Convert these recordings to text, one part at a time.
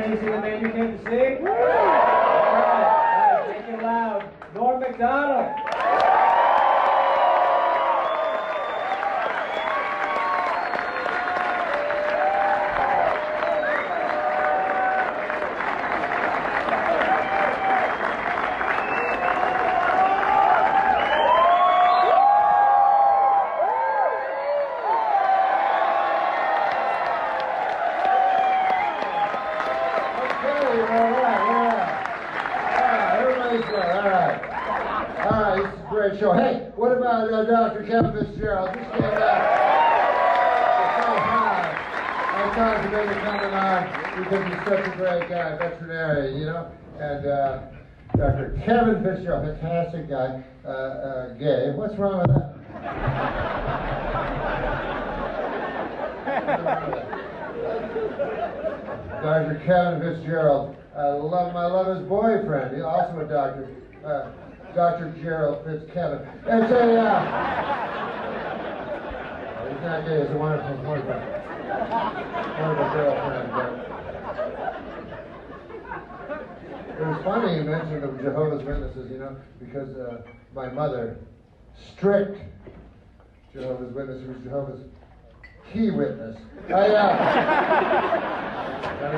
Can you see the man you came to see? All right, make it loud. NormMacdonald. Great show. Hey, what about Dr. Kevin Fitzgerald? Just came back. I thought he made it coming on because he's such a great guy, veterinarian, you know. And Dr. Kevin Fitzgerald, fantastic guy, gay. What's wrong with that? Dr. Kevin Fitzgerald. I love his boyfriend. He's also a doctor. Dr. Gerald Fitzkevin. It's a, he's not gay, he's a wonderful boyfriend. Wonderful girlfriend. It was funny you mentioned the Jehovah's Witnesses, you know, because my mother, strict Jehovah's Witness, who's Jehovah's key witness. None of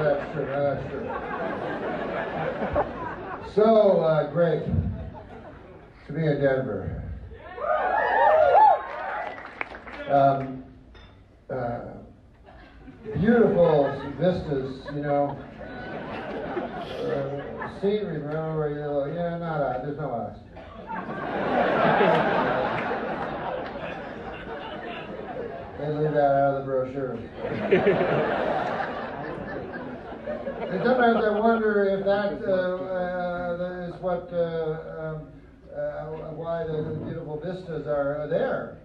that's true, none of that's true. So great to be in Denver. Beautiful vistas, you know. Scenery, remember where you yeah, not us, there's no us. They leave that out of the brochure. And sometimes I wonder if that is what why the beautiful vistas are there.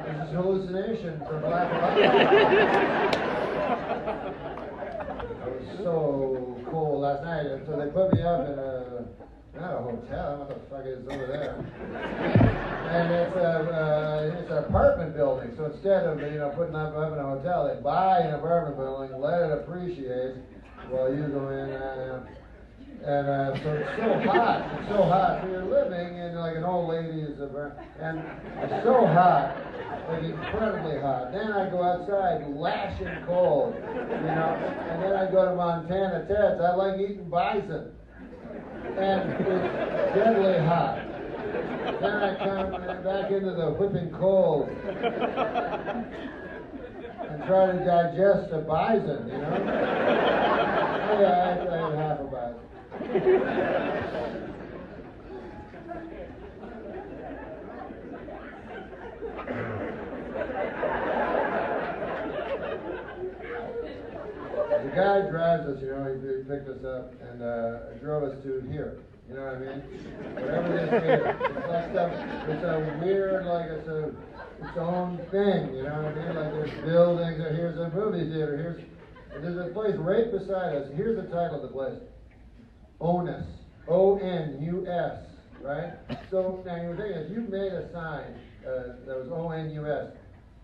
This is hallucination from black and white. I was so cold last night, and so they put me up in not a hotel, what the fuck is over there? And it's an apartment building, so instead of putting up in a hotel, they buy an apartment building, let it appreciate while you go in. And so it's so hot. So you're living in like an old lady's apartment, and it's so hot, like incredibly hot. Then I go outside, lashing cold, and then I go to Montana Ted's. I like eating bison, and it's deadly hot. Then I come back into the whipping cold and try to digest a bison, Oh yeah, I had half a bison. The guy drives us, he picked us up and drove us to here. You know what I mean? Whatever this is, it's like stuff. It's a weird, like it's its own thing. You know what I mean? Like there's buildings. Or here's a movie theater. There's a place right beside us. Here's the title of the place: Onus. O-N-U-S. Right? So now you're thinking, if you made a sign that was O-N-U-S,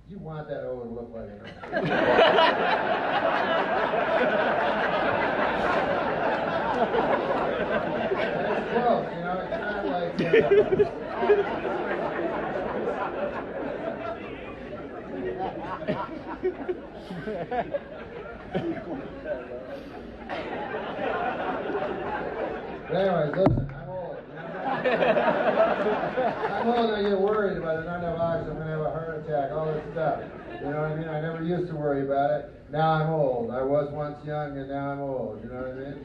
you want that O to look like it. It's close, it's not like But anyways, listen, I'm old. I'm old and I get worried about it. Not enough oxygen, I'm going to have a heart attack, all this stuff. You know what I mean? I never used to worry about it. Now I'm old. I was once young and now I'm old. You know what I mean?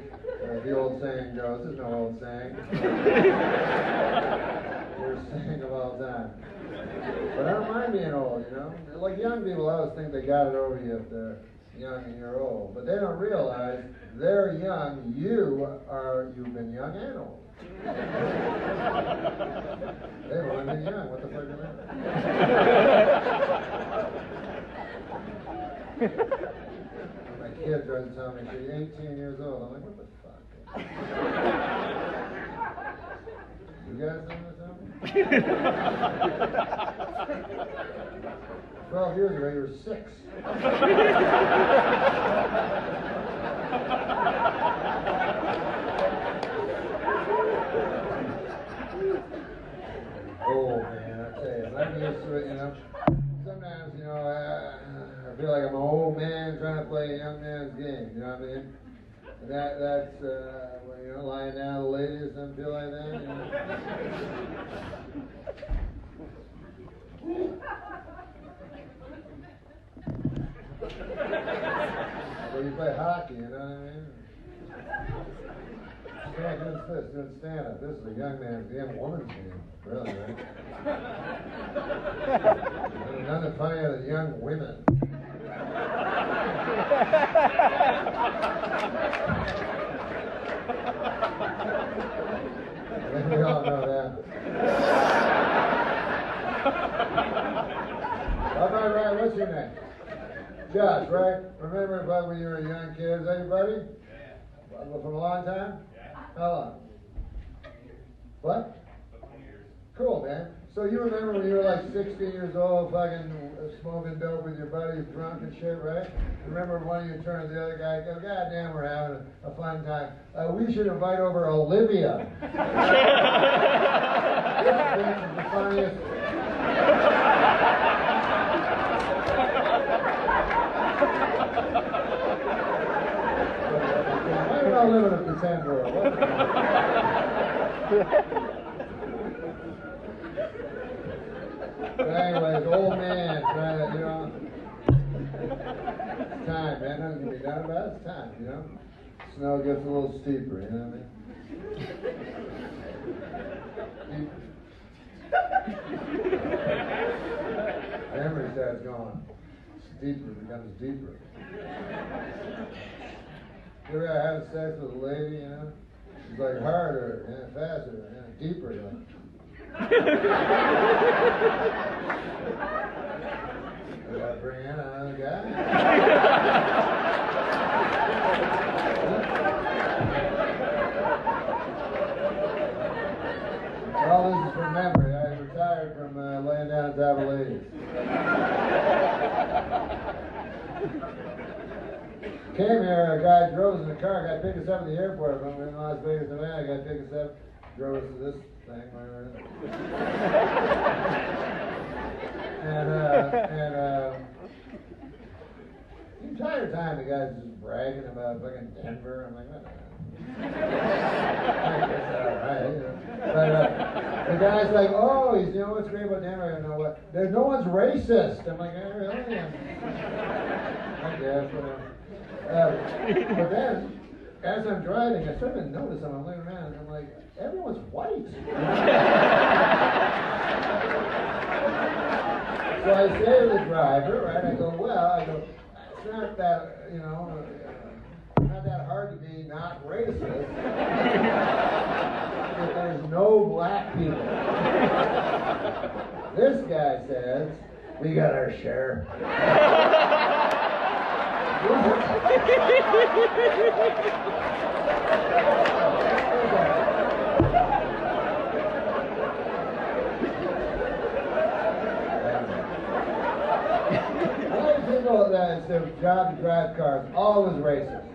The old saying goes, there's no old saying. You're saying of all time. But I don't mind being old, Like young people always think they got it over you if they're young and you're old. But they don't realize they're young, you've been young and old. They've only been young, what the fuck is that? My kid tries to tell me she's 18 years old. I'm like, what the fuck? You guys think or something? 12 years ago, you were 6. Oh, man, I tell you, I'm used to it, you know. Sometimes, you know, I feel like I'm an old man trying to play a young man's game, you know what I mean? And that's, when, you know, lying down to the ladies and feel like that, you know. So you play hockey, you know what I mean? Can't do this, doing stand-up. This is a young man's game, woman's game, really, right? There's nothing funnier than young women. I think we all know that. How about, right, what's your name? Josh, right? Remember when you were a young kid? Is that your buddy? Yeah. From a long time? Yeah. How long? What? 20 years. Cool, man. So you remember when you were like 16 years old, fucking smoking dope with your buddies, drunk and shit, right? Remember one of you turned to the other guy and go, God damn, we're having a fun time. We should invite over Olivia. This bitch is the funniest. Why do we all live in a pretend world? But anyways, old man trying to, you know, it's time, man. Nothing can be done about it. It's time, you know. Snow gets a little steeper, you know what I mean? Memory starts going steeper, becomes deeper. You ever have sex with a lady, you know? It's like harder, and faster, and deeper, you know. I gotta bring in another guy. All this is from memory. I retired from laying down on top of ladies. Came here, a guy drove us in the car, a guy picked us up at the airport. When we were in Las Vegas, Nevada, a guy picked us up, drove us to this thing. And the entire time the guy's just bragging about fucking Denver. I'm like, what the hell? I guess alright, you know. But the guy's like, oh, you know what's great about Denver? You know what? There's no one's racist. I'm like, oh, really? I guess, whatever. But then, as I'm driving, I started to notice I'm looking around, and I'm like, everyone's white. So I say to the driver, right, I go, it's not that, you know, not that hard to be not racist if there's no black people. This guy says, we got our share. People that it's their job to drive cars, always racist.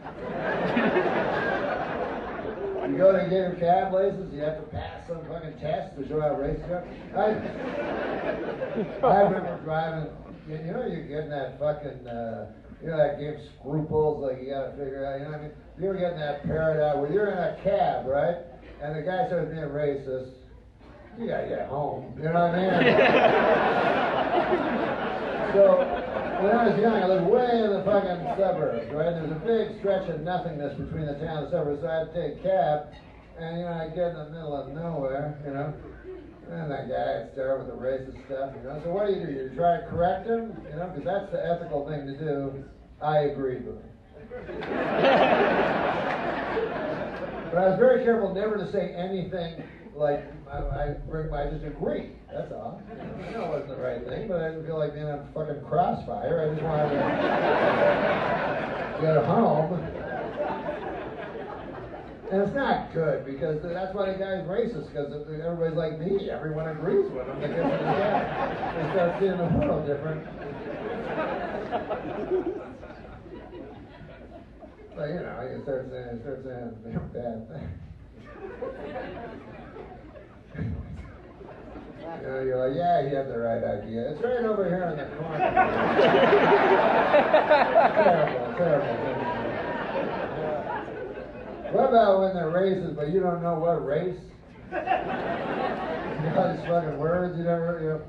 You go to get your cab license, you have to pass some fucking test to show how racist you are. I remember driving, you know, you're getting that fucking, you know, that game Scruples, like you gotta figure out, you know what I mean? You were getting that parrot out where you're in a cab, right? And the guy starts being racist. You gotta get home, you know what I mean? So, when I was young, I lived way in the fucking suburbs, right? There's a big stretch of nothingness between the town and the suburbs, so I had to take a cab, and, you know, I get in the middle of nowhere, you know, and that guy would start with the racist stuff, you know. So what do? You try to correct him, you know, because that's the ethical thing to do. I agreed with him. But I was very careful never to say anything like, I just agree, that's all. I know it wasn't the right thing, but I didn't feel like being a fucking crossfire. I just wanted to get home. And it's not good, because that's why the guy's racist, because everybody's like me, everyone agrees with him. They start seeing the world different. But you know, you start saying bad things. You know, you're like, yeah, he had the right idea. It's right over here in the corner. Terrible. What about when they're racist, but you don't know what race? You know all these fucking words you never, you know.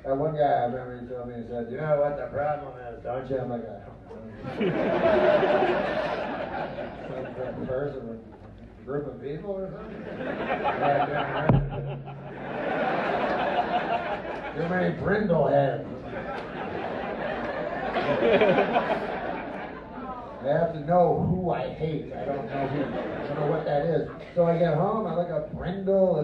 That one guy, I remember he told me, he said, you know what the problem is, don't you? I'm like, I don't know. Some person, a group of people or something? Too many brindle heads. I have to know who I hate. I don't know what that is. So I get home, I look up brindle.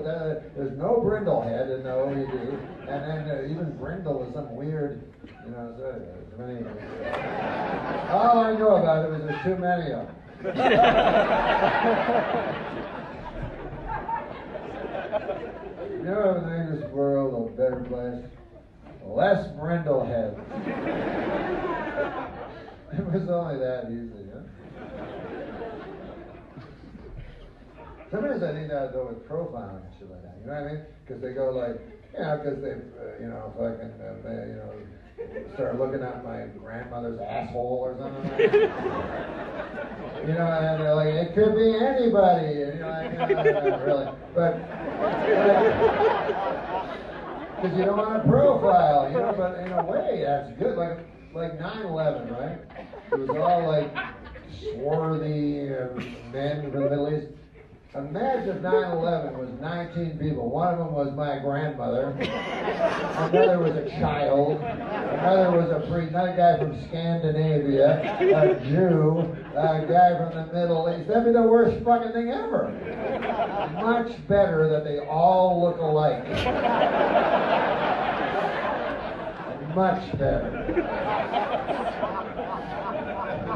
There's no brindle head in the OED, and then even brindle is some weird, you know. So many. All I know about it is there's too many of them. You know what would make this world a better place? Less brindle heads. It was only that easy, huh? Sometimes I think that though with profiling and shit like that, you know what I mean? Because they go like, you know, because they, you know, fucking, you know, start looking at my grandmother's asshole or something like that. You know, and they're like, it could be anybody, and, you know, like, not really, but because you don't want to profile, you know, but in a way that's good, like 9/11, right? It was all like swarthy men from the Middle East. Imagine if 9/11 was 19 people. One of them was my grandmother. Another was a child. Another was another guy from Scandinavia. A Jew. A guy from the Middle East. That'd be the worst fucking thing ever. Much better that they all look alike. Much better.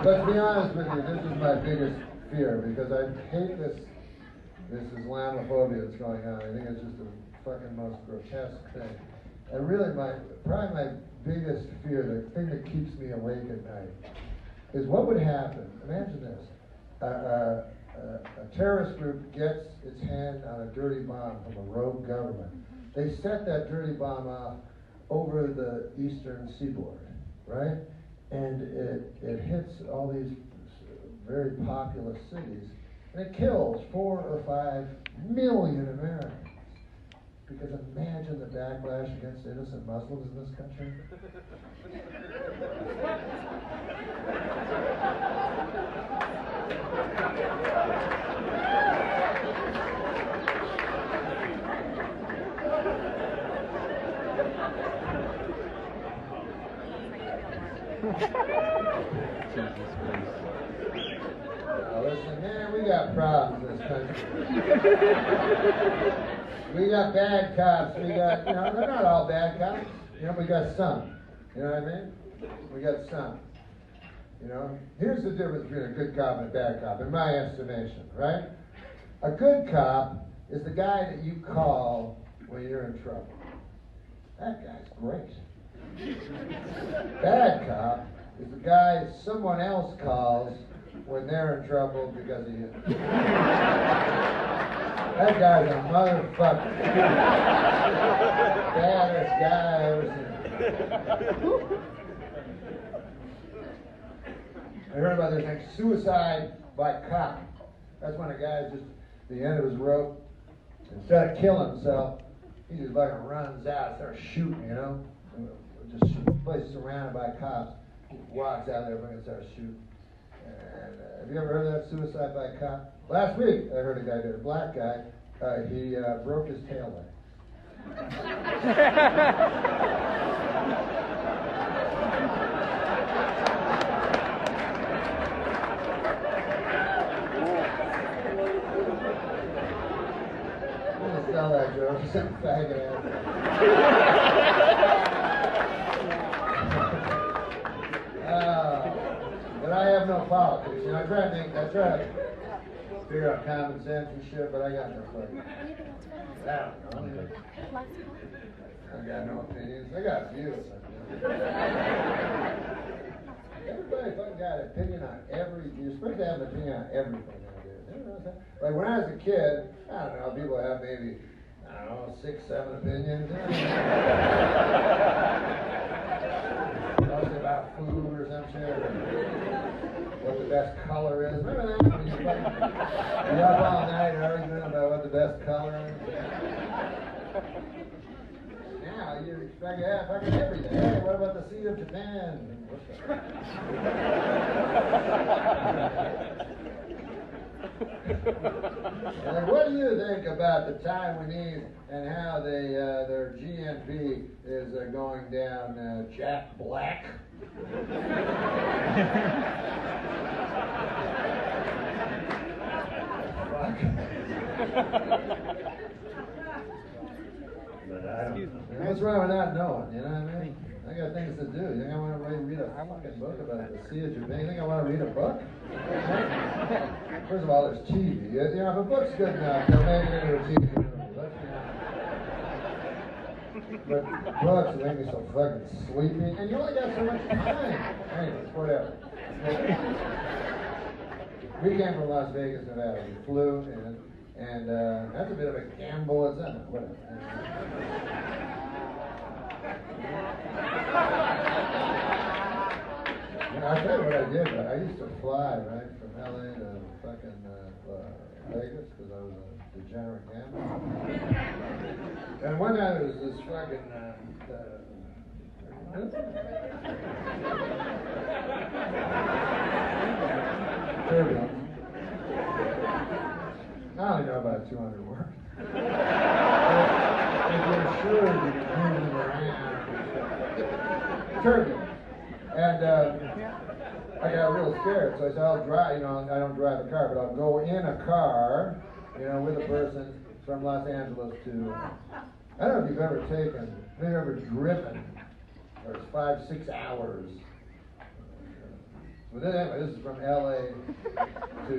But to be honest with you, this is my biggest fear because I hate this Islamophobia that's going on. I think it's just the fucking most grotesque thing. And really, probably my biggest fear, the thing that keeps me awake at night, is what would happen. Imagine this: a terrorist group gets its hand on a dirty bomb from a rogue government. They set that dirty bomb off over the eastern seaboard, right? And it hits all these very populous cities, and it kills 4 or 5 million Americans. Because imagine the backlash against innocent Muslims in this country. Listen, man, we got problems in this country. We got bad cops. We got, you know, they're not all bad cops. You know, we got some. You know what I mean? We got some. You know, here's the difference between a good cop and a bad cop, in my estimation, right? A good cop is the guy that you call when you're in trouble. That guy's great. Bad cop is the guy someone else calls when they're in trouble because of you. That guy's a motherfucker. Baddest guy I ever seen. I heard about this thing, suicide by cop. That's when a guy just, at the end of his rope, instead of killing himself, he just fucking runs out, starts shooting, you know? Just shoot. The place is surrounded by cops. He walks out there and starts shooting. And have you ever heard of that suicide by cop? Last week, I heard a guy did, a black guy, he broke his tail leg. I'm gonna tell that joke, some faggot ass. But I have no politics. You know, I try to figure out common sense and shit, but I got no fucking. I don't know. I got no opinions. I got a few. fucking got an opinion on you're supposed to have an opinion on everything nowadays. You know what I'm saying? Like when I was a kid, I don't know, people have maybe, I don't know, 6, 7 opinions. Mostly about food or some shit, or what the best color is. Remember that? When you're up all night arguing about what the best color is? Now you expect fucking everything. Hey, what about the Sea of Japan? And what do you think about the Taiwanese and how their GNP is going down Jack Black? What's wrong with not knowing? You know what I mean? I got things to do. You think I want to read a fucking book about the Sea of Japan? You think I want to read a book? First of all, there's TV. You know, if a book's good enough, they'll make it into a TV movie. Let's be honest. But books make me so fucking sleepy, and you only got so much time. Anyways, whatever. We came from Las Vegas, Nevada. We flew in, and that's a bit of a gamble, isn't it? Whatever. I'll tell you what I did. I used to fly, right, from LA to fucking Vegas because I was a degenerate gambler. And one night there was this fucking turbulence. I only know about 200 words. If you're sure you can move them around. Turbulence. And I got real scared, so I said, I'll drive, I don't drive a car, but I'll go in a car, with a person from Los Angeles to, I don't know if you've ever driven, or it's 5-6 hours. But anyway, this is from LA to,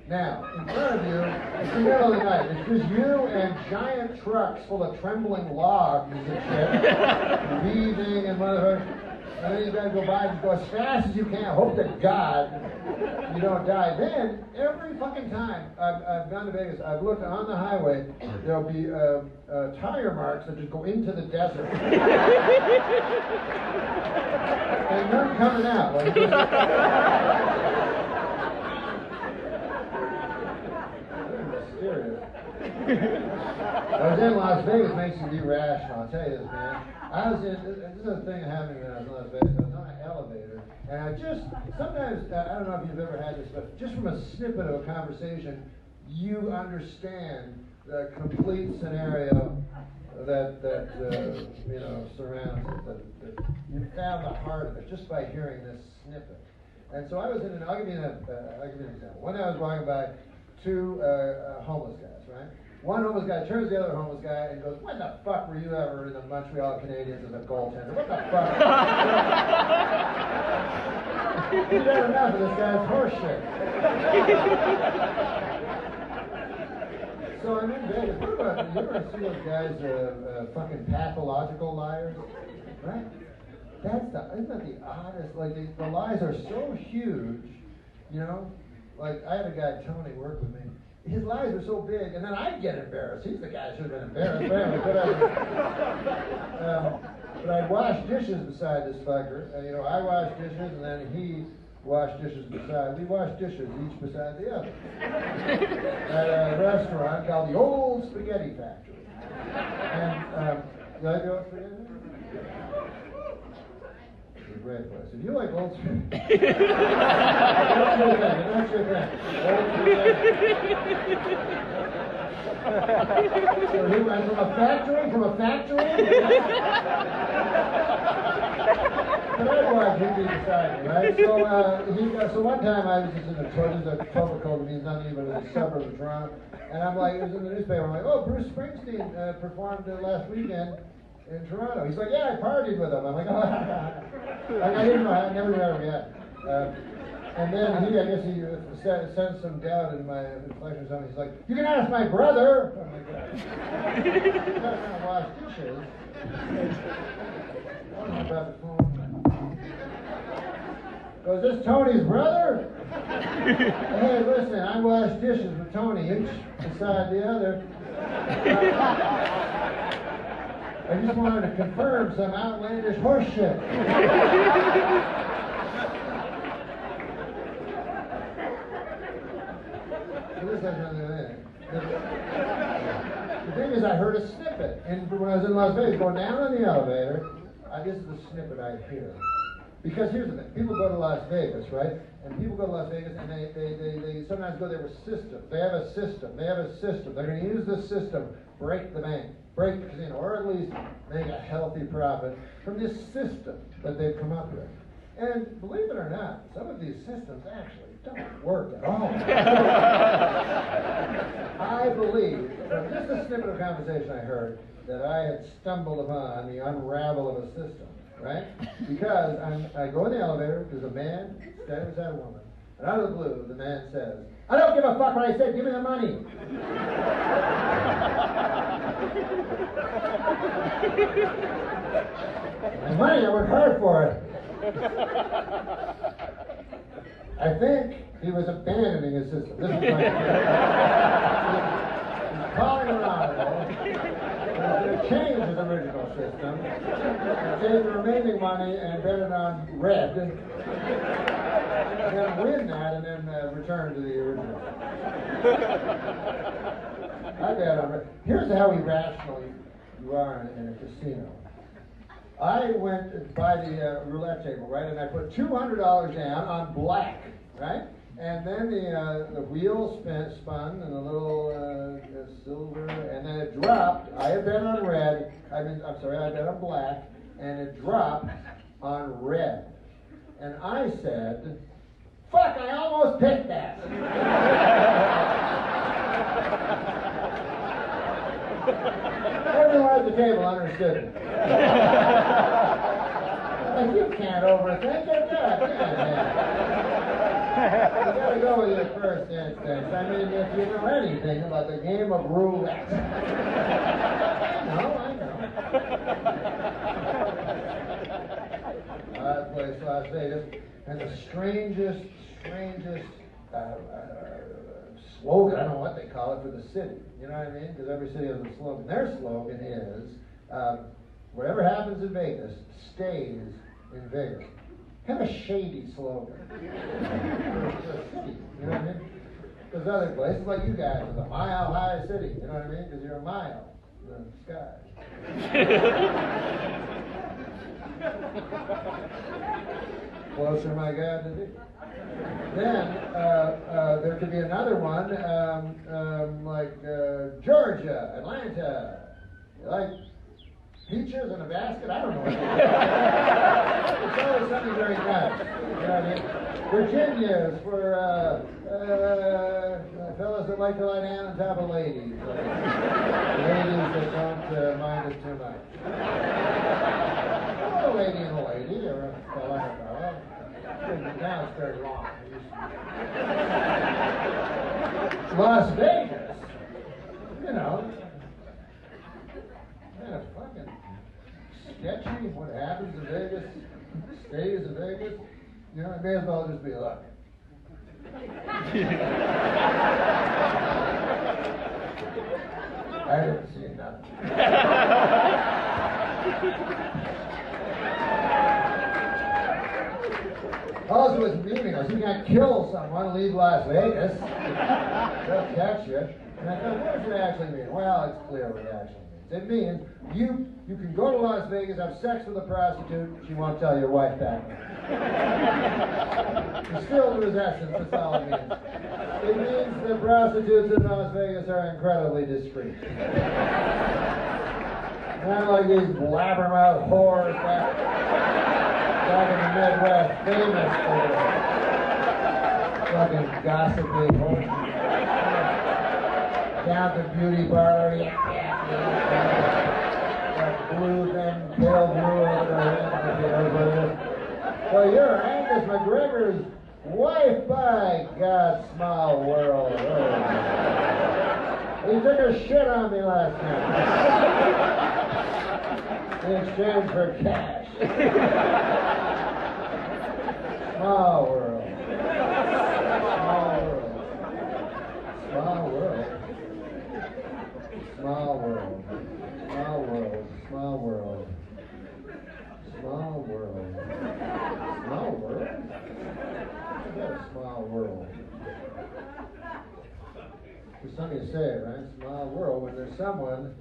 now, in front of you, it's the middle of the night. It's just you and giant trucks full of trembling logs and shit, weaving and motherfuckers. And then you gotta go by and go as fast as you can, hope to God you don't die. Then, every fucking time I've gone to Vegas, I've looked on the highway, there'll be tire marks that just go into the desert. And none coming out. Mysterious. I was in Las Vegas, makes you irrational, I'll tell you this, man. This is a thing that happened when I was in Las Vegas. I was on an elevator, and sometimes, I don't know if you've ever had this, but just from a snippet of a conversation, you understand the complete scenario that surrounds it, that you found the heart of it just by hearing this snippet. And so I was I'll give you an example. One day I was walking by two homeless guys, right? One homeless guy turns to the other homeless guy and goes, "When the fuck were you ever in the Montreal Canadiens as a goaltender? What the fuck?" He's had enough of this guy's horseshit. So I'm in Vegas. What about, you ever see those guys, fucking pathological liars? Right? Isn't that the oddest? Like, the lies are so huge, Like, I had a guy, Tony, work with me. His lies are so big, and then I get embarrassed. He's the guy who should have been embarrassed. But I'd wash dishes beside this fucker. I wash dishes, and then he washed dishes beside. We washed dishes each beside the other at a restaurant called the Old Spaghetti Factory. And did I go to Spaghetti? It's a great place. If you like old spaghetti, that's your thing. Old spaghetti. So he went from a factory. But otherwise, he'd be beside me, right? So one time I was just in a Topical, means nothing even in the suburb of Toronto, and I'm like, it was in the newspaper. I'm like, oh, Bruce Springsteen performed last weekend in Toronto. He's like, yeah, I partied with him. I'm like, oh, I didn't know, I never knew how to react. And then I guess he sensed some doubt in my inflection or something. He's like, you can ask my brother. I'm like, I'm not going to wash dishes. I don't know about the phone. Goes, this Tony's brother? Hey, listen, I wash dishes with Tony, each beside the other. I just wanted to confirm some outlandish horse shit. So this has nothing to do with it. The thing is, I heard a snippet when I was in Las Vegas, going down in the elevator. This is the snippet I hear. Because here's the thing, people go to Las Vegas, right? And people go to Las Vegas and they sometimes go there with systems. They have a system. They're going to use this system, break the bank, break the casino, or at least make a healthy profit from this system that they've come up with. And believe it or not, some of these systems actually don't work at all. I believe, from just a snippet of conversation I heard, that I had stumbled upon the unravel of a system, right? Because I go in the elevator, there's a man standing beside a woman, and out of the blue, the man says, I don't give a fuck what I said, give me the money. My money, I worked hard for it. I think he was abandoning his system. This is my he's calling around. He's going to change his original system, take the remaining money and bet it on red, and then win that and then return to the original. I bet on red. Here's how irrational you are in a casino. I went by the roulette table, right, and I put $200 down on black, right? And then the wheel spun and the little silver, and then it dropped. I had bet on red. I bet on black, and it dropped on red. And I said, "Fuck! I almost picked that." Everyone at the table understood it. Like, you can't overthink it. You gotta go with your first instinct. I mean, if you know anything about the game of roulette. I know. Odd place, Las Vegas. And the strangest slogan, I don't know what they call it, for the city. You know what I mean? Because every city has a slogan. Their slogan is, whatever happens in Vegas stays in Vegas. Kind of a shady slogan. For a city, you know what I mean? Because other places, like you guys, is a mile-high city, you know what I mean? Because you're a mile in the sky. Closer, my God, to thee. Then there could be another one, like Georgia, Atlanta. You like peaches in a basket? I don't know what it is. It's always something very nice. You know what I mean? Virginia is for fellas that like to lie down on top of ladies. Ladies that don't mind us too much. A lady and a lady, or a fella and a fella. Now it's very long. Las Vegas, you know, kind of fucking sketchy. What happens in Vegas stays in Vegas. You know, it may as well just be luck. I didn't see nothing. All it was meaningless. You can't kill someone, leave Las Vegas. They'll catch you. And I thought, what does it actually mean? Well, it's clear what it actually means. It means you can go to Las Vegas, have sex with a prostitute, she won't tell your wife back. Distilled to its essence, that's all it means. It means that prostitutes in Las Vegas are incredibly discreet. Not like these blabbermouth whores back in the Midwest, famous for fucking gossipy whores. Down to beauty parlor, blue thing, pale blue over there. So you're Angus McGregor's wife, by God's small world. Oh. He took a shit on me last night. In exchange for cash. Small world. Small world. Small world. Small world. Small world. Small world. Small world? What's that, a small world? There's something to say it, right? Small world. When there's someone,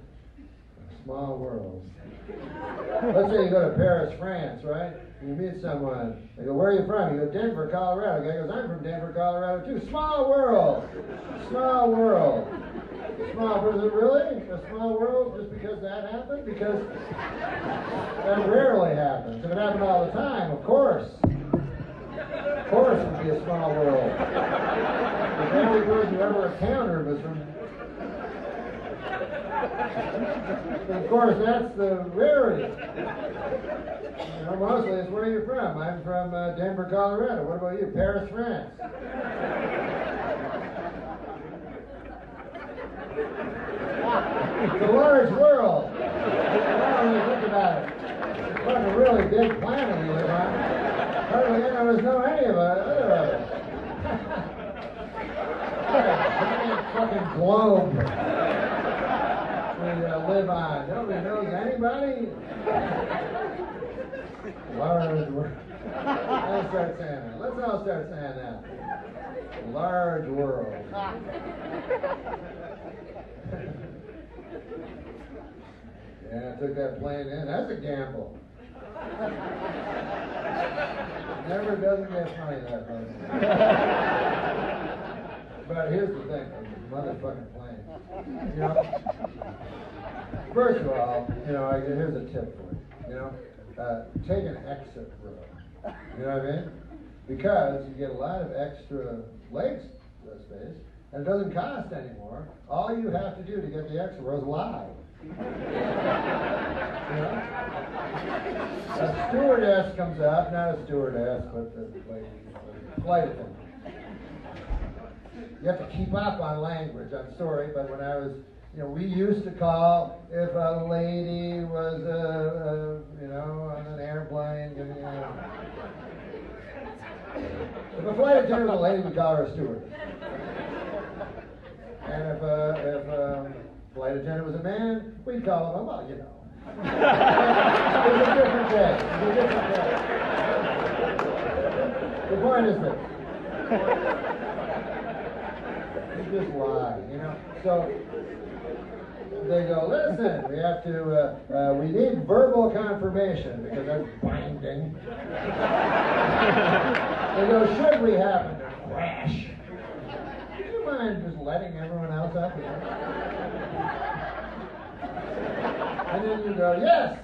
small world. Let's say you go to Paris, France, right? You meet someone. They go, where are you from? You go, Denver, Colorado. The guy goes, I'm from Denver, Colorado, too. Small world. Small world. Small world. Is it really a small world just because that happened? Because that rarely happens. If it happened all the time, of course. Of course it would be a small world. The only person you ever encountered was from... Of course, that's the rarity. You know, mostly it's where you're from. I'm from Denver, Colorado. What about you? Paris, France. It's a large world. Well, when you think about it, it's like a really big planet we live on. Hardly any of us know any of it. Giant fucking globe we live on. Nobody knows anybody. Large world. Let's start saying that. Let's all start saying that. Large world. Yeah, I took that plane in. That's a gamble. Never doesn't get funny that way. But here's the thing, motherfucking plane. You know, first of all, you know, here's a tip for you. You know, take an exit row. You know what I mean? Because you get a lot of extra leg space, and it doesn't cost anymore. All you have to do to get the extra row is lie. You know? A stewardess comes up, not a stewardess, but the flight attendant. You have to keep up on language. I'm sorry, but when I was, you know, we used to call if a lady was, you know, on an airplane. You know. If a flight attendant was a lady, we call her a stewardess. And if a flight attendant was a man, we'd call him, well, you know. It was a different day. It was a different day. The point is this. You just lie, you know. So they go, listen, we have to, we need verbal confirmation because that's binding. They go, should we happen to crash? Do you mind just letting everyone else up here? And then you go, yes!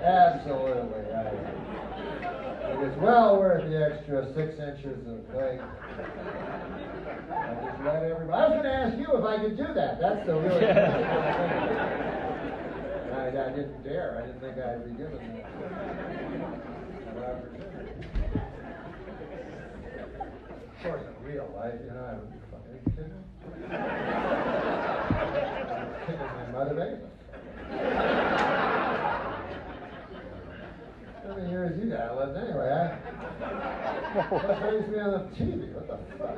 Absolutely. It's well worth the extra 6 inches of leg. I just let everybody. I was going to ask you if I could do that. That's the really important thing. I didn't dare. I didn't think I'd be given that opportunity. Of course, in real life, you know, I would be fucking kidding. Kicking my mother anyway. How many years you got left anyway, huh? That's why you used to be on the TV. What the fuck?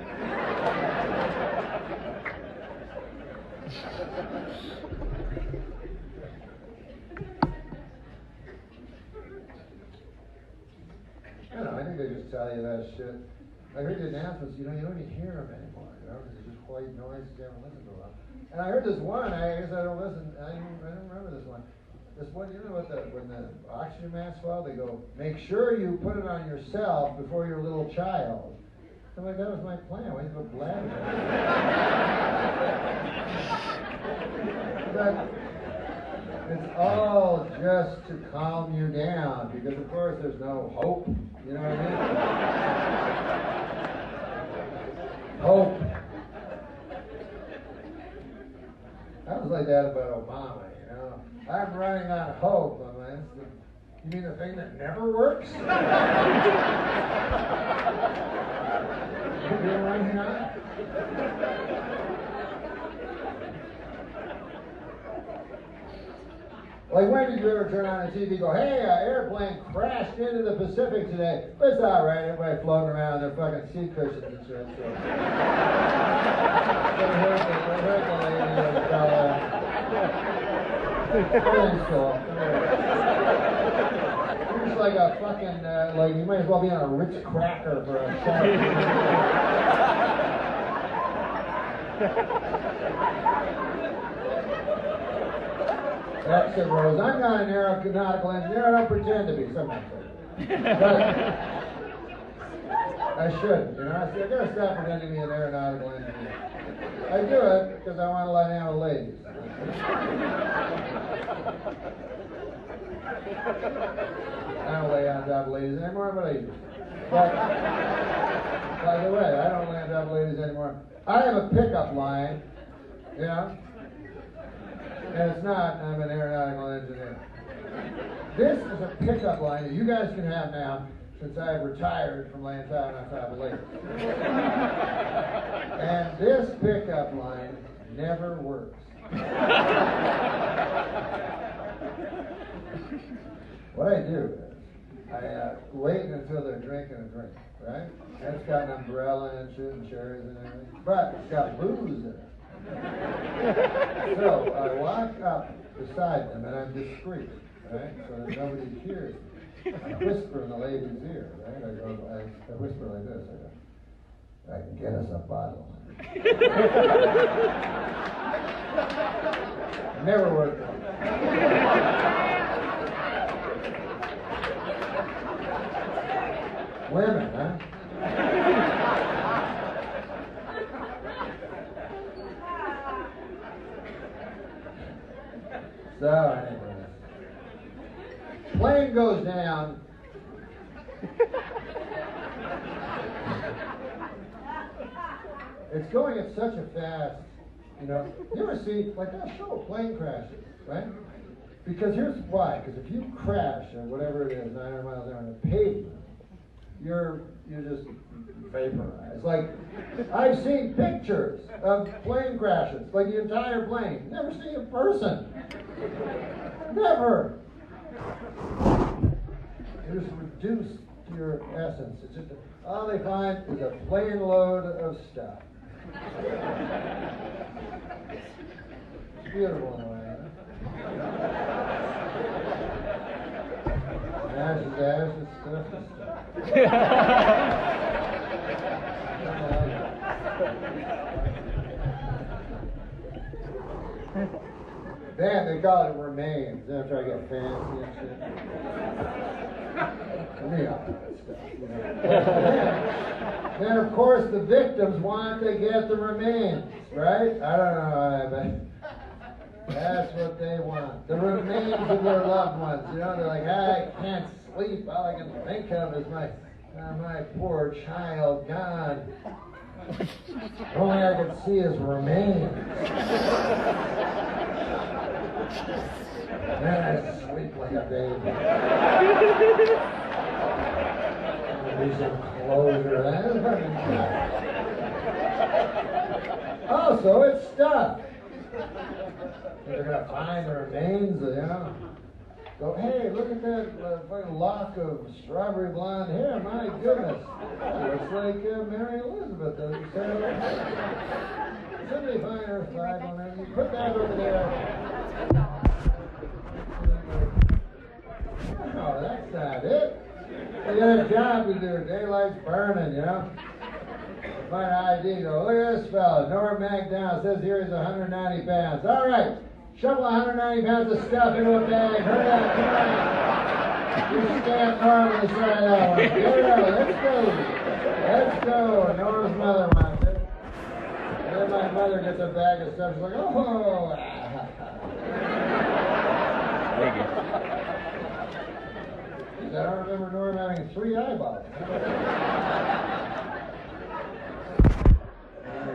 I don't know, I think they just tell you that shit. I heard the announcements, you know, you don't even hear them anymore, you know, because it's just white noise, you haven't listened to them. And I heard this one, I guess I don't listen, I don't remember this one. This one, you know what, when the oxygen masks fall, they go, make sure you put it on yourself before your little child. I'm like, that was my plan, why did you go blab? But it's all just to calm you down, because of course there's no hope, you know what I mean? Hope. I was like that about Obama, you know. I'm running on hope. I'm like, you mean the thing that never works? You're running on? Like, when did you ever turn on the TV and go, hey, an airplane crashed into the Pacific today? But it's all right, everybody floating around their fucking seat cushions and shit. So. They heard the lady everything's cool. You're just like a fucking, like, you might as well be on a Ritz cracker for a second. Exit rows. I'm not an aeronautical engineer. I don't pretend to be. Sometimes but I shouldn't. You know, I gotta stop pretending to be an aeronautical engineer. I do it because I want to lie down with ladies. I don't lay on top of ladies anymore, but I do. But by the way, I don't lay on top of ladies anymore. I have a pickup line, you know. And it's not, I'm an aeronautical engineer. This is a pickup line that you guys can have now since I've retired from laying down on top of ladies. And this pickup line never works. What I do is, I wait until they're drinking a drink, right? And it's got an umbrella and shit and cherries and everything. But it's got booze in it. So I walk up beside them and I'm discreet, right? So that nobody hears me. I whisper in the lady's ear, right? I whisper like this. I can get us a bottle. Never worked. Women, huh? So, anyway, plane goes down. It's going at such a fast, you know. You ever see, like that show, plane crashes, right? Because here's why. Because if you crash or whatever it is, 900 miles an hour on the pavement, you're just vaporized. Like, I've seen pictures of plane crashes, like the entire plane. Never seen a person. Never. It is reduced to your essence. It's just all they find is a plane load of stuff. It's beautiful in a way, huh? Ashes, stuff is stuff. Then they call it remains. Then after I get fancy and shit. Yeah, that stuff, you know. Then of course the victims want to get the remains, right? I don't know, but that's what they want. The remains of their loved ones. You know, they're like, I can't sleep. All I can think of is my poor child gone. Only I could see his remains. Then I sleep like a baby. Do some closure. Oh, so it's stuff. They're gonna find the remains, you know. Go, hey, look at that fucking lock of strawberry blonde hair. My goodness, that looks like Mary Elizabeth. Doesn't it? Somebody find her flag on there. You put that over there. No, that's not it. They got a job to do. Daylight's burning, you know. Find ID. Go, look at this fella. NormMacdonald says here he's 190 pounds. All right. Shovel 190 pounds of stuff into a bag. Hurry up, come on. You stand Norm on the side of that one. Get it out. Let's go. Let's go. Norm's mother wants it. And then my mother gets a bag of stuff. She's like, oh. Thank you. I don't remember Norm having 3 eyeballs. I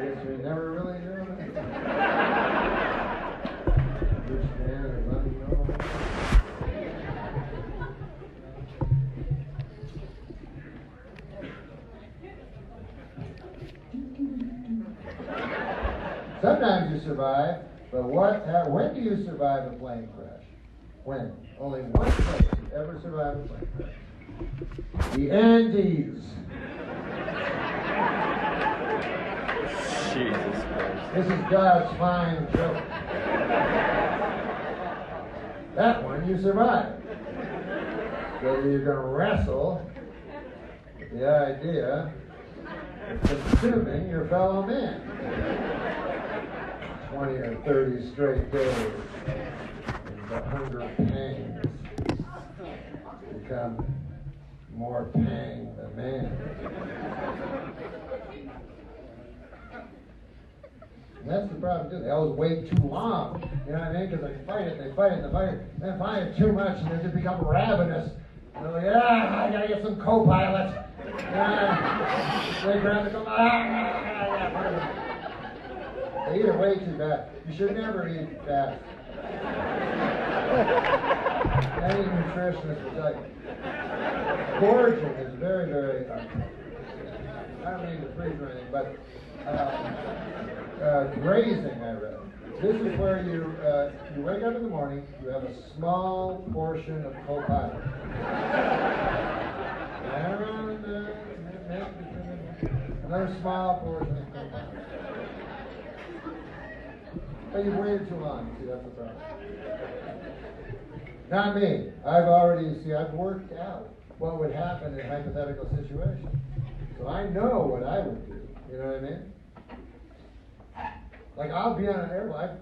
guess we never really knew that. Rich man or money, no. Sometimes you survive, but when do you survive a plane crash? when only one place ever survived a plane crash. The Andes. Jesus Christ. This is God's fine joke. That one you survived. Whether you're going to wrestle with the idea of consuming your fellow man. 20 or 30 straight days, and the hunger pangs become more pang than man. And that's the problem too. They always wait too long. You know what I mean? Because they fight it, they fight it, they fight it. Then fight it too much, and they just become ravenous. And they're like, I gotta get some co-pilots. They grab the co-pilot. They eat it way too fast. You should never eat fast. Any nutritionist will tell you. Gorging is very, very, I don't mean to freeze or anything, but grazing, I read. This is where you wake up in the morning, you have a small portion of co-pilot. Another small portion of co-pilot. But you've waited too long, see, that's the problem. Not me. I've worked out what would happen in a hypothetical situation. So I know what I would do. You know what I mean? Like, I'll be on an airplane.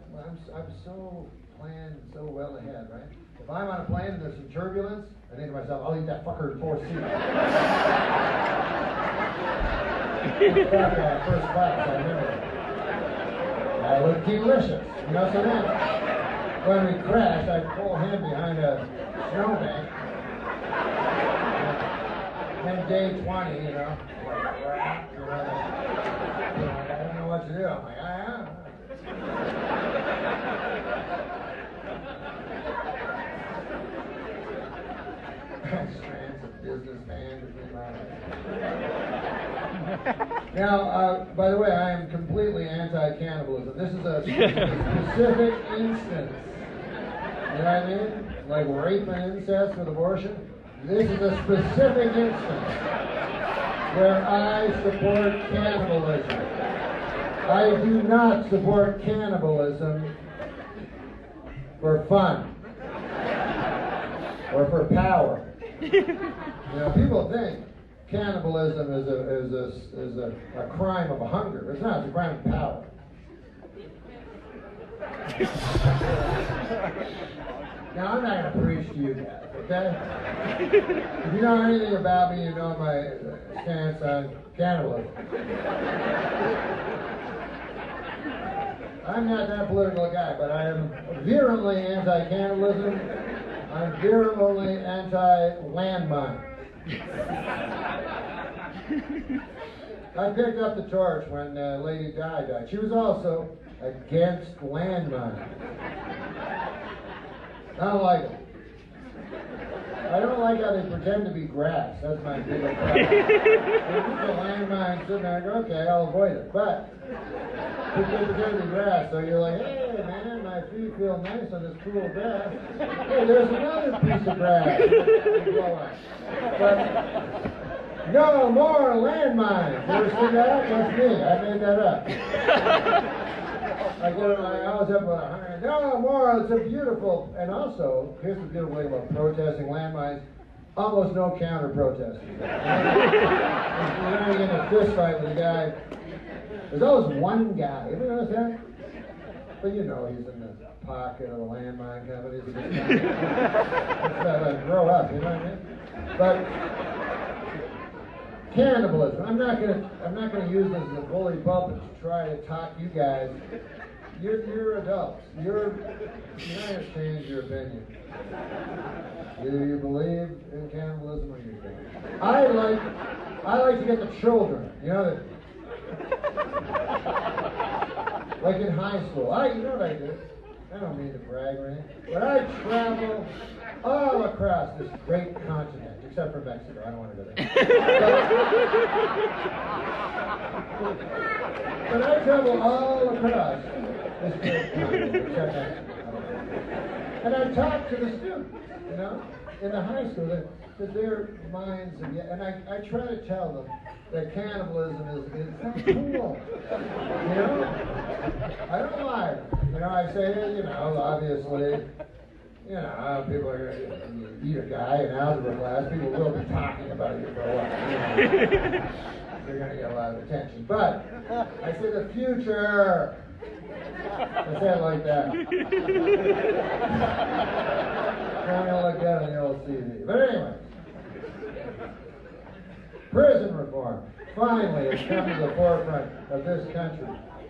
I'm so planned, so well ahead, right? If I'm on a plane and there's some turbulence, I think to myself, I'll eat that fucker in 4 seats. First class, I remember. I look delicious. You know, so then, when we crashed, I pull him behind a snowbank. And then day 20, you know, like, crap, you know, I don't know what to do. I'm like, strands of businessman between my legs. Now, by the way, I am completely anti-cannibalism. This is a specific instance. You know what I mean? Like rape and incest with abortion. This is a specific instance where I support cannibalism. I do not support cannibalism for fun or for power. You know, people think cannibalism is a crime of hunger. It's not. It's a crime of power. Now, I'm not going to preach to you guys, okay? If you know anything about me, you know my stance on cannibalism. I'm not that political guy, but I am virulently anti-cannibalism. I'm virulently anti-landmine. I picked up the torch when Lady Di died. She was also against landmines. I don't like it. I don't like how they pretend to be grass. That's my biggest problem. They put the landmine sitting there, I go, okay, I'll avoid it. But they pretend to be grass, so you're like, hey man, my feet feel nice on this cool grass. Hey, there's another piece of grass. But no more landmines. You ever seen that? That's me. I made that up. I was up with 100. No more. It's a beautiful. And also, here's the beautiful thing about protesting landmines. Almost no counter protesting. You're going to get in a fist fight with a guy. There's always one guy. You ever notice that? But you know, he's in the pocket of the landmine company. Like, grow up. You know what I mean? But cannibalism. I'm not gonna use this as a bully pulpit to try to talk you guys. You're adults. You're not gonna change your opinion. Either you believe in cannibalism or you don't. I like to get the children. You know, like in high school. You know what I did? I don't mean to brag or anything, but I travel all across this great continent, except for Mexico. I don't want to go there. But I travel all across this great continent, except Mexico. And I talk to the students, you know, in the high school, that their minds, and I try to tell them that cannibalism is not cool, you know? I don't lie. You know, I say, you know, obviously, you know, people are going to eat a guy in algebra class, people will be talking about you for a while. You know? You're going to get a lot of attention. But I say the future. I say it like that. I'm going to look at it on the old CV. But anyway. Prison reform. Finally, it's come to the forefront of this country.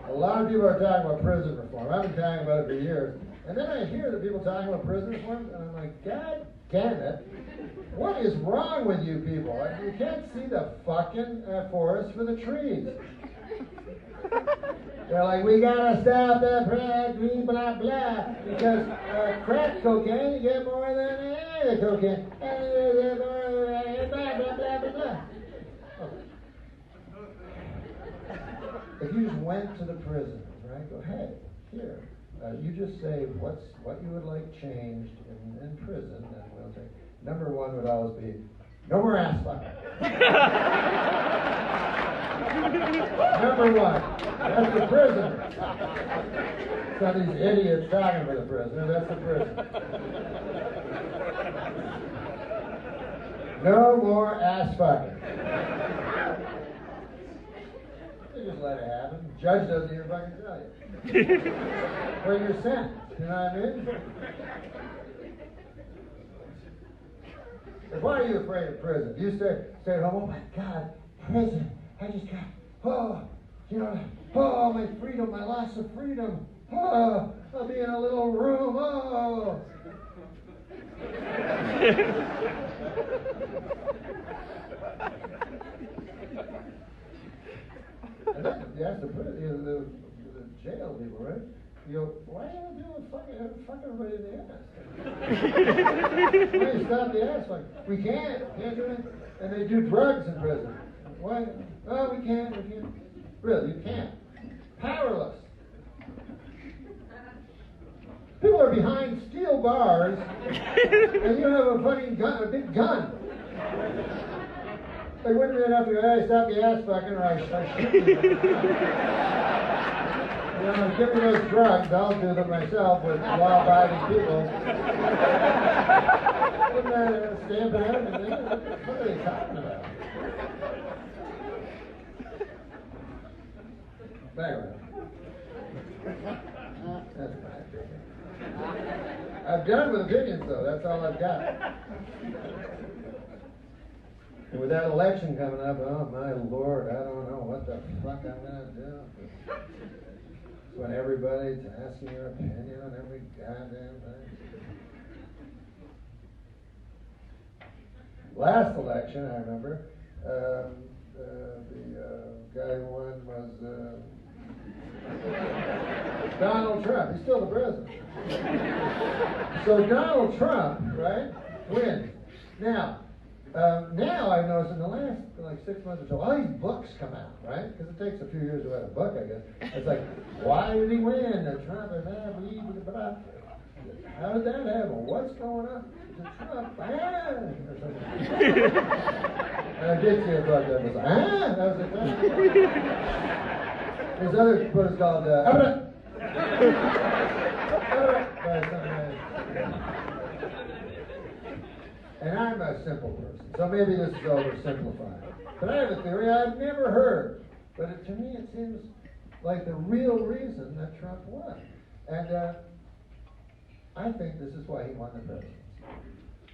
A lot of people are talking about prison reform. I've been talking about it for years. And then I hear the people talking about prison reform, and I'm like, God damn it. What is wrong with you people? You can't see the fucking forest for the trees. They're like, we gotta stop the crack, blah, blah, because crack cocaine, you get more than the cocaine. Blah, blah, blah, blah, blah. If you just went to the prisoners, right, go, hey, here, you just say what you would like changed in prison, and we'll take. Number one would always be, no more ass fucking. Number one, that's the prisoner. It's not these idiots talking for the prisoner, that's the prisoner. No more ass fucking. You just let it happen. The judge doesn't even fucking tell you. Or you're sent. You know what I mean? Why are you afraid of prison? You stay at home, oh my God, prison. I just got, you know, my freedom, my loss of freedom. I'll be in a little room, And then you ask the jail people, right? You go, why are you doing fuck everybody in the ass? Why you stop the ass fucking? We can't do it. And they do drugs in prison. Why? Oh, we can't. Really, you can't. Powerless. People are behind steel bars, and you have a fucking gun, a big gun. Like, wait a minute after, hey, stop the ass fucking, or I shoot you. You know, give me those drugs, I'll do them myself with law-abiding people. Wouldn't that stamp it out? What are they talking about? Anyway. That's my opinion. I'm done with opinions, though. That's all I've got. And with that election coming up, oh my Lord, I don't know what the fuck I'm going to do. It's when everybody's asking your opinion on every goddamn thing. Last election, I remember, the guy who won was Donald Trump. He's still the president. So Donald Trump, right, wins. Now I've noticed in the last 6 months or so, all these books come out, right? Because it takes a few years to write a book, I guess. It's like, why did he win? Trump, how did that happen? What's going on? Is it Trump? Or something. And I did see a book that was, that was it. There's other books called, And I'm a simple person, so maybe this is oversimplified. But I have a theory I've never heard. But to me, it seems like the real reason that Trump won. And I think this is why he won the presidency.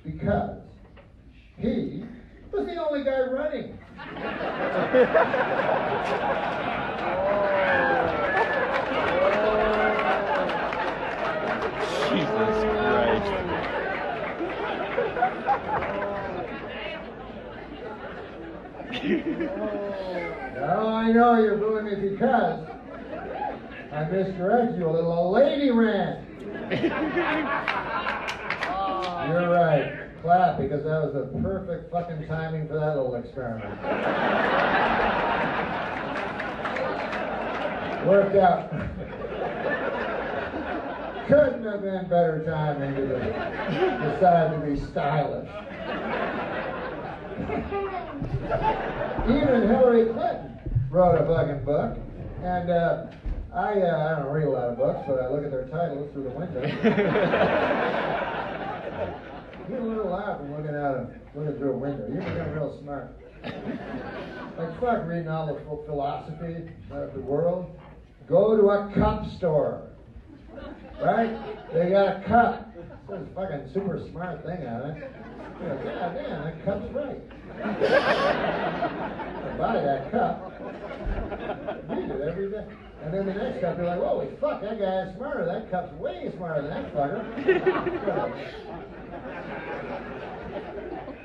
Because he was the only guy running. Jesus Christ. Now I know you're booing me because I miscorrected you a little. A lady ran. You're right. Clap, because that was the perfect fucking timing for that little experiment. Worked out. Couldn't have been better timing to decide to be stylish. Even Hillary Clinton wrote a fucking book, and I don't read a lot of books, but I look at their titles through the window. Get a little laugh when looking through a window. You're getting real smart. Like fuck reading all the philosophy of the world. Go to a cup store. Right? They got a cup. It says fucking super smart thing on it. You're like, God damn, that cup's right. I buy that cup. Read it every day. And then the next cup, you're like, holy fuck, that guy is smarter. That cup's way smarter than that fucker.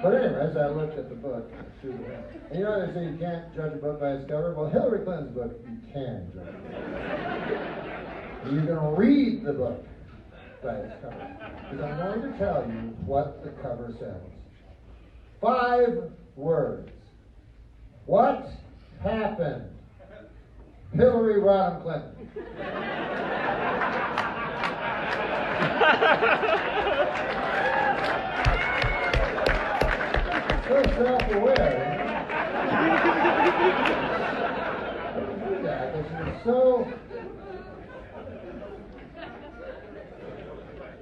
But anyways, I looked at the book. And you know they say you can't judge a book by its cover? Well, Hillary Clinton's book, you can judge it. You can read the book by its cover. Because I'm going to tell you what the cover says. 5 words. What happened? Hillary Rodham Clinton. So self-aware,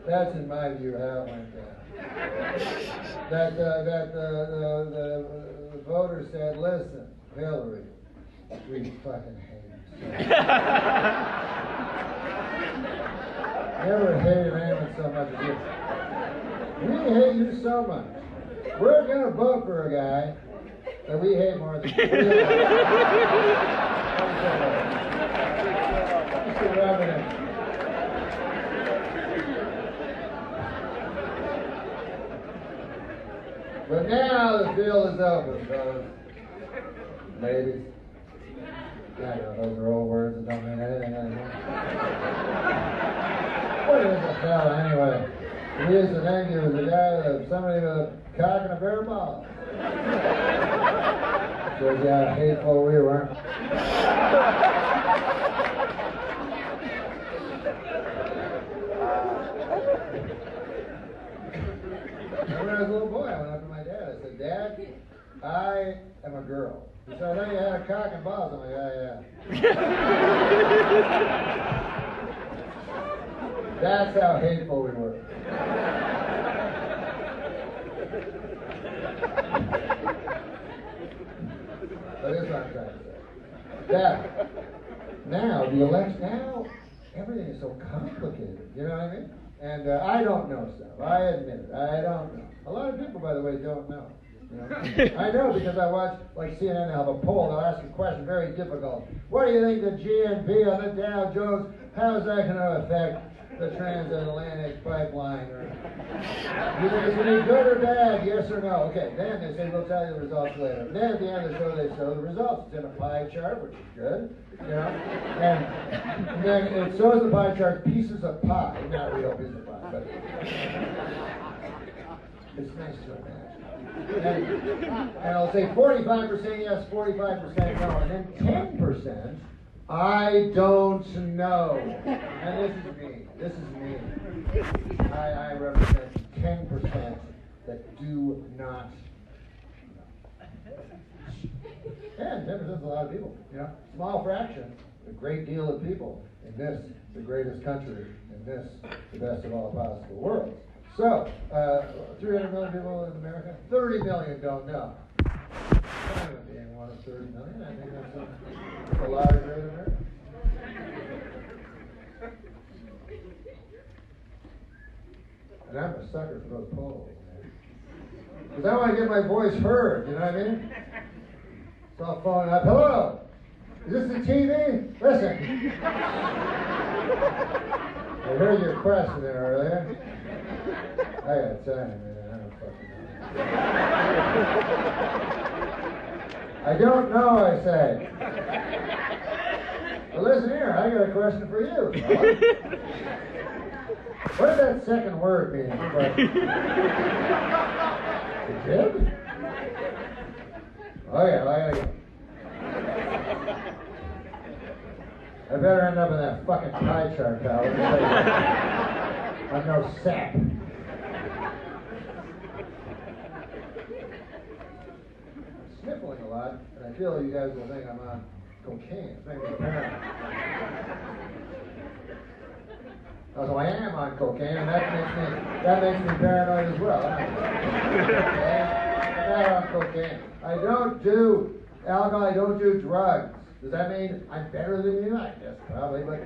that's in my view how it went down. The voters said, listen, Hillary, we fucking hate you. Never hated anyone so much as you. We hate you so much. We're going to vote for a guy that we hate more than you. But now the field is open, fellas. Ladies. I know those are old words that don't mean anything anymore. What is a fella anyway? We used to think he was a guy, somebody with a cock and a pair of balls. Shows you how hateful we were. When I was a little boy, I went up to my dad. I said, Dad, I am a girl. He said, I thought you had a cock and balls. I'm like, yeah. That's how hateful we were. But that's what I'm trying to say. That, now, the election, now, everything is so complicated. You know what I mean? And I don't know stuff. I admit it. I don't know. A lot of people, by the way, don't know. You know? I know because I watch, like CNN, they'll have a poll. They'll ask a question very difficult. What do you think the GNP on the Dow Jones, how is that going to affect the transatlantic pipeline? Or, you think it's going to be good or bad, yes or no? Okay, then they say, we'll tell you the results later. Then at the end of the show, they show the results. It's in a pie chart, which is good, you know? And then it shows the pie chart pieces of pie, not real pieces of pie, but it's nice to imagine. And I'll say 45% yes, 45% no, and then 10%, I don't know. And this is me. This is me. I represent 10% that do not know. And 10% is a lot of people, you know. Small fraction, a great deal of people in this, the greatest country, in this, the best of all possible worlds. So, 300 million people in America, 30 million don't know. China being one of 30 million, I think that's a large rate of America. And I'm a sucker for those polls, man. Because I want to get my voice heard, you know what I mean? So I'll phone up, hello, is this the TV? Listen. I heard your question there earlier. I got time, man. I don't fucking know. I don't know, I say. Well, listen here, I got a question for you. What does that second word mean? The kid? Oh yeah, I gotta go. I better end up in that fucking pie chart, pal. I'm no sap. Sniffling a lot, and I feel you guys will think I'm on cocaine. It's making me paranoid. So I am on cocaine, and that makes me paranoid as well. I'm not on cocaine. I don't do alcohol. I don't do drugs. Does that mean I'm better than you? I guess probably, but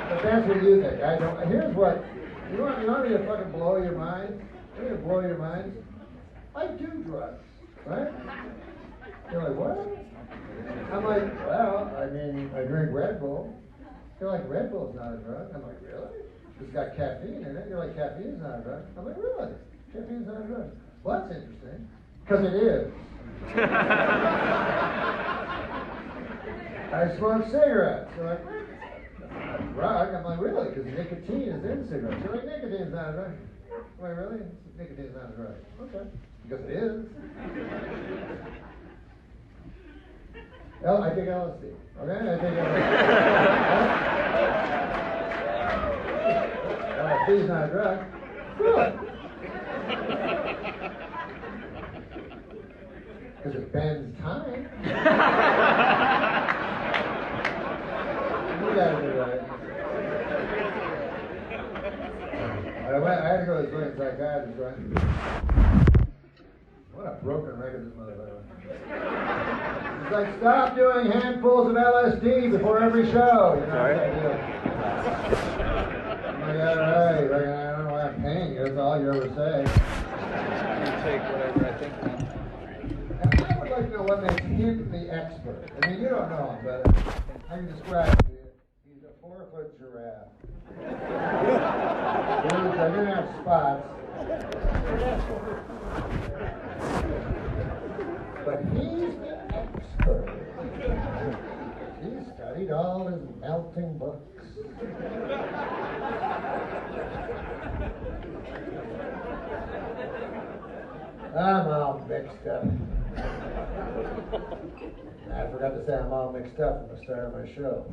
but that's what you think. I don't. Here's what you want me to fucking blow your mind. You want me to blow your mind? I do drugs, right? You're like, what? I'm like, well, I mean, I drink Red Bull. You're like, Red Bull's not a drug. I'm like, really? It's got caffeine in it. You're like, caffeine's not a drug. I'm like, really? Caffeine's not a drug. Well, that's interesting. Because it is. I smoke cigarettes. You're like, that's not a drug. I'm like, really? Because nicotine is in cigarettes. You're like, nicotine's not a drug. I'm like, really? Nicotine's not a drug. Okay. Because it is. Well, I take LSD. Okay? I take LSD. LSD's not a drug. Really? Because it bends time. You gotta do that. I had to go to this fucking psychiatrist, right? What a broken record this motherfucker. It's like, stop doing handfuls of LSD before every show. You know? Sorry? I'm like, all right. Like, I don't know why I'm paying you. That's all you ever say. You take whatever I think. And I would like to know what makes him the expert. I mean, you don't know him, but I can describe it to you. He's a 4-foot giraffe. I didn't have spots. But he's the expert. He studied all his melting books. I'm all mixed up. I forgot to say I'm all mixed up at the start of my show.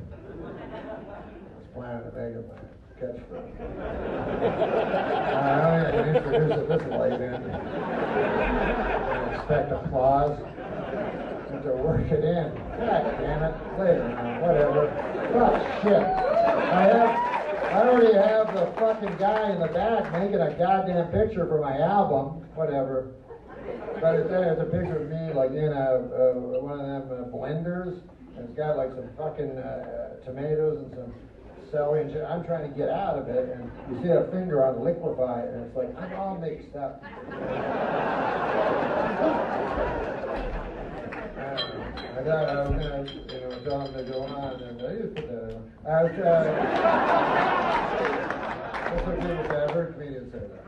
I was planning to make it my catchphrase. I don't even introduce it this late in. Expect applause and to work it in. God damn it. Later now, whatever. Oh shit. I already have the fucking guy in the back making a goddamn picture for my album. Whatever. But it's a picture of me like in one of them blenders. And it's got like some fucking tomatoes and some celery and shit. I'm trying to get out of it, and you see a finger on liquefy it, and it's like, I'm all mixed up. I thought I was going to, tell him to go on, and I just put that on. That's what people say. I've heard comedians say that.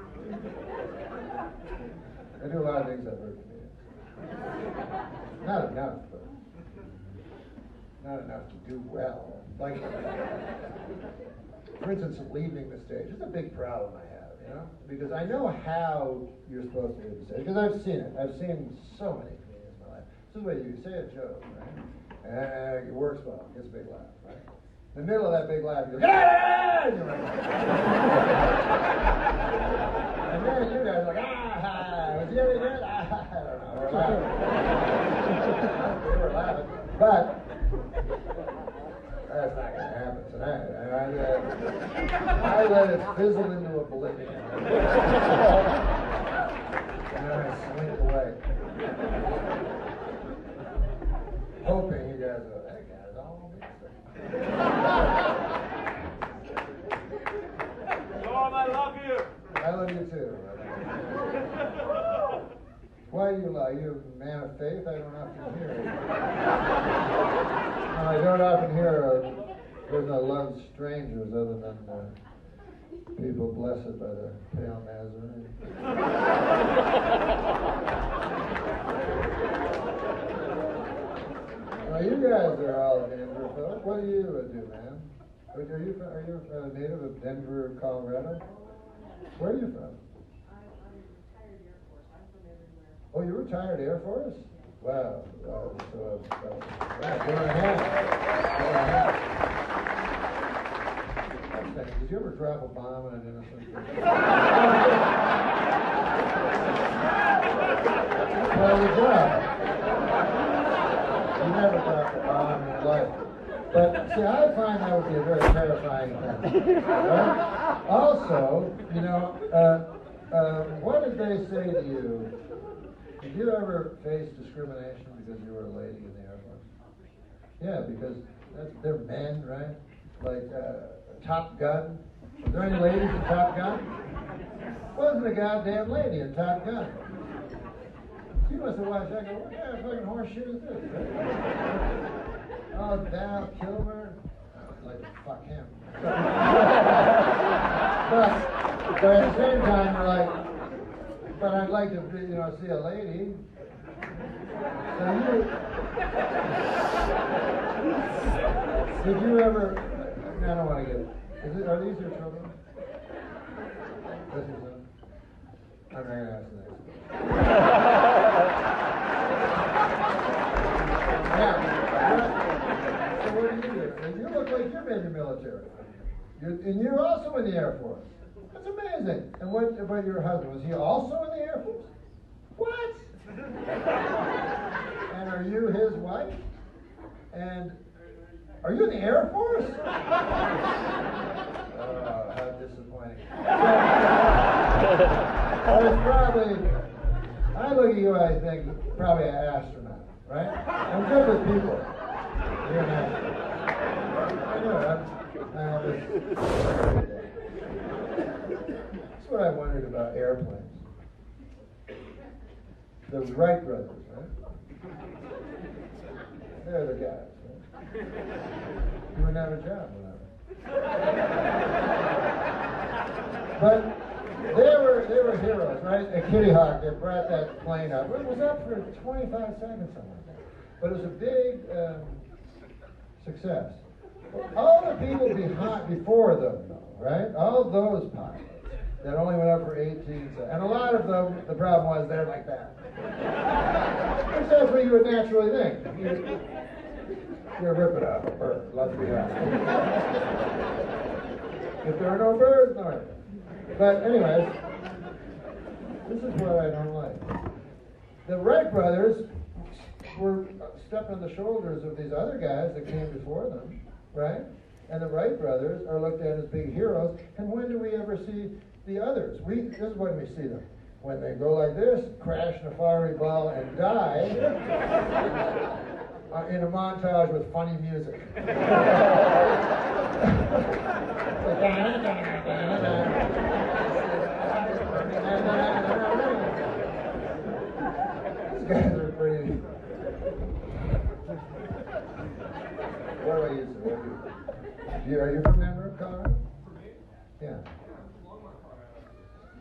I do a lot of things I've heard comedians. Not enough, but not enough to do well. Like, for instance, leaving the stage is a big problem I have, you know? Because I know how you're supposed to leave the stage, because I've seen it. I've seen so many comedians in my life. This is what you say a joke, right? And it works well, gets a big laugh, right? In the middle of that big laugh, you go, yeah! And you're like, and then you guys are like, was he any good? I don't know. They were laughing. But that's not going to happen tonight. I let it fizzle into oblivion. And then I slink away. Hoping you guys go, that guy's all mixed up. Norm, I love you. I love you too. Why do you lie? You're a man of faith? I don't often hear it. I don't often hear a person that loves strangers other than people blessed by the pale Nazarene. Well, you guys are all Denver folks. What do you do, man? Are you a native of Denver, Colorado? Where are you from? Oh, you're retired Air Force? Wow. So, go ahead. thing. Did you ever drop a bomb on an innocent person? Well, you dropped. You never dropped a bomb in your life. But, see, I find that would be a very terrifying thing. Right? Also, you know, what did they say to you? Did you ever face discrimination because you were a lady in the Air Force? Yeah, because they're men, right? Like Top Gun. Was there any ladies in Top Gun? Wasn't a goddamn lady in Top Gun. You must have watched that. Go, what kind of fucking horseshit is this? Right? Oh, Val Kilmer. I'd like to fuck him. but at the same time, you're like, but I'd like to, you know, see a lady. So did you ever? I don't want to get. Are these your children? This is them. I'm not going to ask the next one. Yeah. So what do? And you look like you're in the military. And you're also in the Air Force. That's amazing. And what about your husband? Was he also in the Air Force? What? And are you his wife? And are you in the Air Force? How disappointing. There's probably, I look at you, I think, probably an astronaut, right? I'm good with people. You're an astronaut. I know, I always. That's what I wondered about airplanes. The Wright brothers, right? They're the guys, right? You wouldn't have a job without them. But they were heroes, right? At Kitty Hawk, they brought that plane up. It was up for 25 seconds, something like that. But it was a big success. All the people before them, though, right? All those pilots that only went up for 18 seconds. And a lot of them, the problem was they're like that. Which that's what you would naturally think. You're ripping off a bird, let's be honest. If there are no birds, no. But anyways, this is what I don't like. The Wright brothers were stepping on the shoulders of these other guys that came before them, right? And the Wright brothers are looked at as big heroes. And when do we ever see the others? This is when we see them. When they go like this, crash in a fiery ball, and die in a montage with funny music. These guys are pretty. What about you, sir? Are you from Denver, Colorado? Yeah.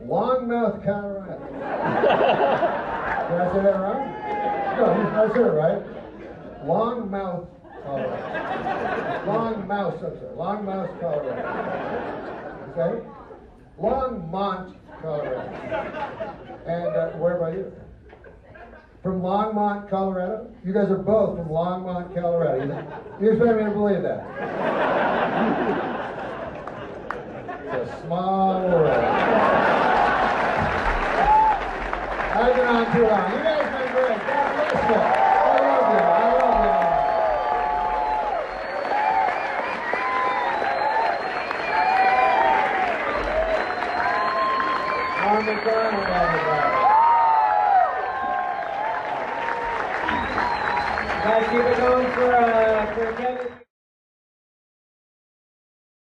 Longmouth, Colorado. Did I say that right? No, I said it right. Longmouth, Colorado. Longmouth, I'm sorry. Longmouth, Colorado. Okay? Longmont, Colorado. And where about you? From Longmont, Colorado? You guys are both from Longmont, Colorado. You expect me to believe that? It's a small world. I've been on too long. You guys have been great. God bless you. I love you. NormMacdonald, everybody. Guys, keep it going for Kevin.